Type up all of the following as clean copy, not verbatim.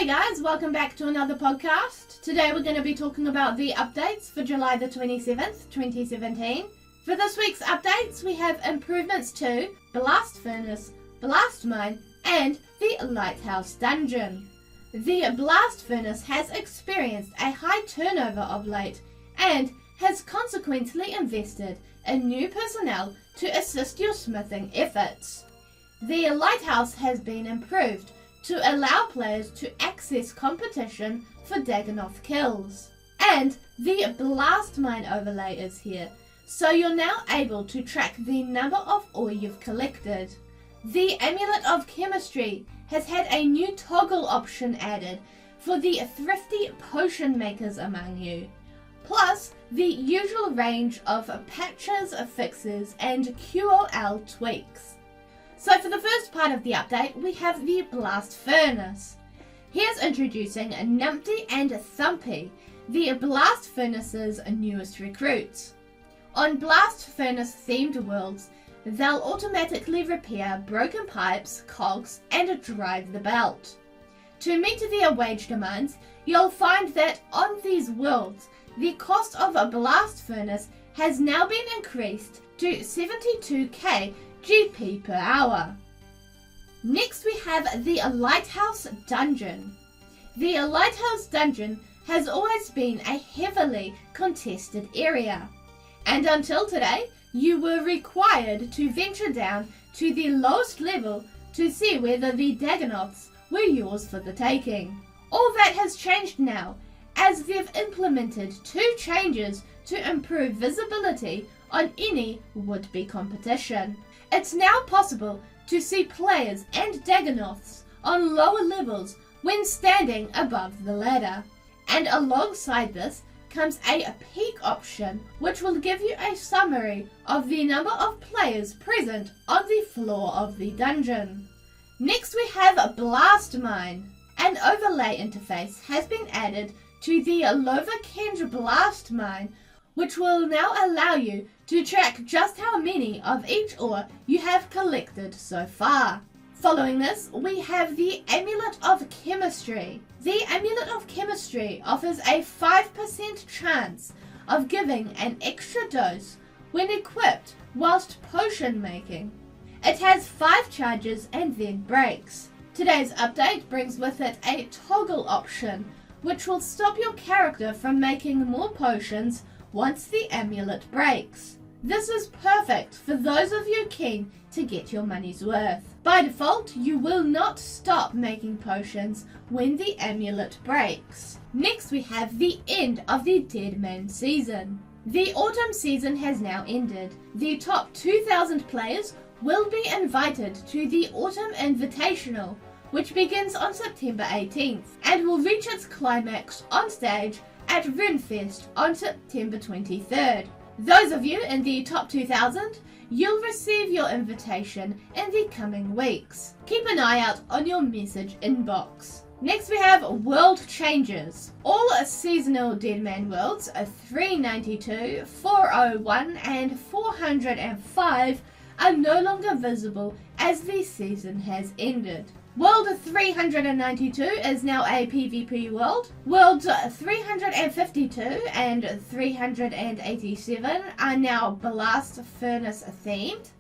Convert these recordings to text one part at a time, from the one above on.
Hey guys, welcome back to another podcast. Today we're going to be talking about the updates for July the 27th, 2017. For this week's updates, we have improvements to Blast Furnace, Blast Mine, and the Lighthouse Dungeon. The Blast Furnace has experienced a high turnover of late and has consequently invested in new personnel to assist your smithing efforts. The Lighthouse has been improved to allow players to access competition for Dagonoth kills. And the Blast Mine overlay is here, so you're now able to track the number of ore you've collected. The Amulet of Chemistry has had a new toggle option added for the thrifty potion makers among you, plus the usual range of patches, fixes, and QOL tweaks. So for the first part of the update, we have the Blast Furnace. Here's introducing Numpty and Thumpy, the Blast Furnace's newest recruits. On Blast Furnace themed worlds, they'll automatically repair broken pipes, cogs, and drive the belt. To meet their wage demands, you'll find that on these worlds, the cost of a Blast Furnace has now been increased to 72k GP per hour. Next we have the Lighthouse Dungeon. The Lighthouse Dungeon has always been a heavily contested area, and until today you were required to venture down to the lowest level to see whether the Dagonoths were yours for the taking. All that has changed now, as they've implemented 2 changes to improve visibility on any would-be competition. It's now possible to see players and Dagonoths on lower levels when standing above the ladder. And alongside this comes a peek option, which will give you a summary of the number of players present on the floor of the dungeon. Next we have Blast Mine. An overlay interface has been added to the Lovakenge Blast Mine, which will now allow you to track just how many of each ore you have collected so far. Following this, we have the Amulet of Chemistry. The Amulet of Chemistry offers a 5% chance of giving an extra dose when equipped whilst potion making. It has 5 charges and then breaks. Today's update brings with it a toggle option, which will stop your character from making more potions once the amulet breaks. This is perfect for those of you keen to get your money's worth. By default, you will not stop making potions when the amulet breaks. Next we have the end of the Deadman season. The autumn season has now ended. The top 2,000 players will be invited to the Autumn Invitational, which begins on September 18th and will reach its climax on stage at Runefest on September 23rd. Those of you in the top 2,000, you'll receive your invitation in the coming weeks. Keep an eye out on your message inbox. Next we have World Changes. All seasonal Deadman worlds, 392, 401 and 405 are no longer visible as the season has ended. World 392 is now a PvP world. Worlds 352 and 387 are now Blast Furnace themed.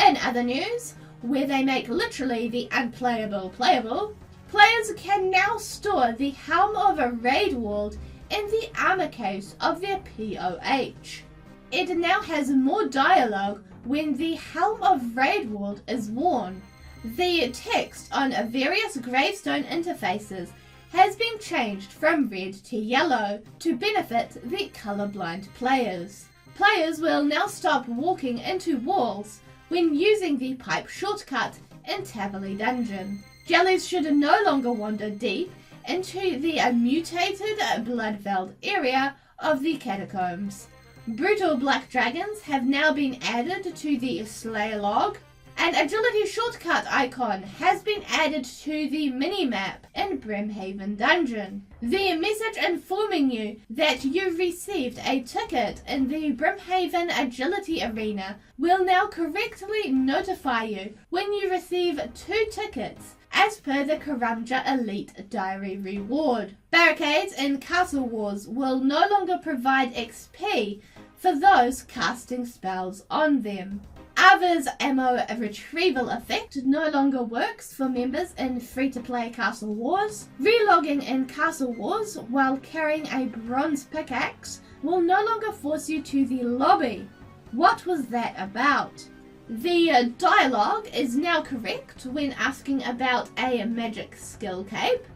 In other news, where they make literally the unplayable playable, players can now store the Helm of a Raid World in the armor case of their POH. It now has more dialogue when the Helm of Raid World is worn. The text on various gravestone interfaces has been changed from red to yellow to benefit the colorblind players. Players will now stop walking into walls when using the pipe shortcut in Tavali Dungeon. Jellies should no longer wander deep into the mutated Bloodveld area of the catacombs. Brutal black dragons have now been added to the Slayer log, An agility shortcut icon has been added to the minimap in Brimhaven Dungeon. The message informing you that you received a ticket in the Brimhaven Agility Arena will now correctly notify you when you receive 2 tickets as per the Karamja Elite Diary reward. Barricades in Castle Wars will no longer provide XP for those casting spells on them. Ava's ammo retrieval effect no longer works for members in free-to-play Castle Wars. Relogging in Castle Wars while carrying a bronze pickaxe will no longer force you to the lobby. What was that about? The dialogue is now correct when asking about a magic skill cape.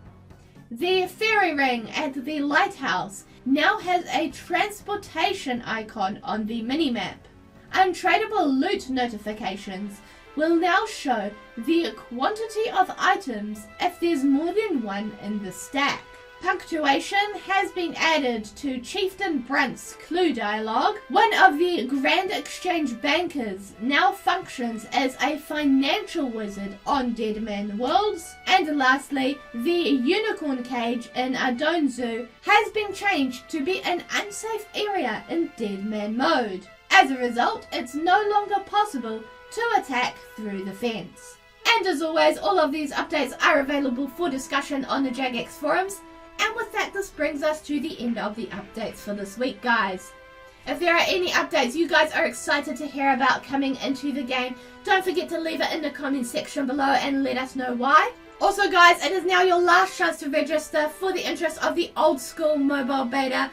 The fairy ring at the lighthouse now has a transportation icon on the minimap. Untradeable loot notifications will now show the quantity of items if there's more than one in the stack. Punctuation has been added to Chieftain Brunt's clue dialogue. One of the Grand Exchange bankers now functions as a financial wizard on Dead Man Worlds. And lastly, the unicorn cage in Adon Zoo has been changed to be an unsafe area in Dead Man mode. As a result, it's no longer possible to attack through the fence. And as always, all of these updates are available for discussion on the Jagex forums. And with that, this brings us to the end of the updates for this week, guys. If there are any updates you guys are excited to hear about coming into the game, don't forget to leave it in the comment section below and let us know why. Also, guys, it is now your last chance to register for the interest of the old school mobile beta.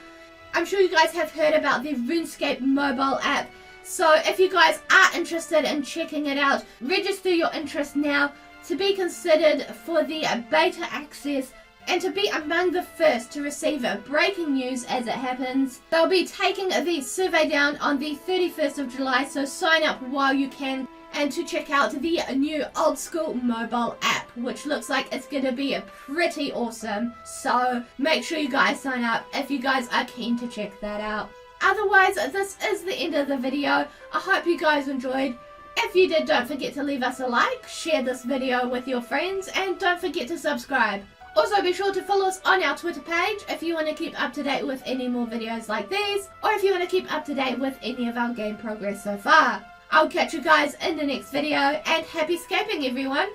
I'm sure you guys have heard about the Runescape mobile app, so if you guys are interested in checking it out, register your interest now to be considered for the beta access and to be among the first to receive breaking news as it happens. They'll be taking the survey down on the 31st of July, so sign up while you can and to check out the new old school mobile app, which looks like it's going to be pretty awesome. So make sure you guys sign up if you guys are keen to check that out. Otherwise, this is the end of the video. I hope you guys enjoyed. If you did, don't forget to leave us a like, share this video with your friends, and don't forget to subscribe. Also, be sure to follow us on our Twitter page if you want to keep up to date with any more videos like these, or if you want to keep up to date with any of our game progress so far. I'll catch you guys in the next video, and happy scaping, everyone!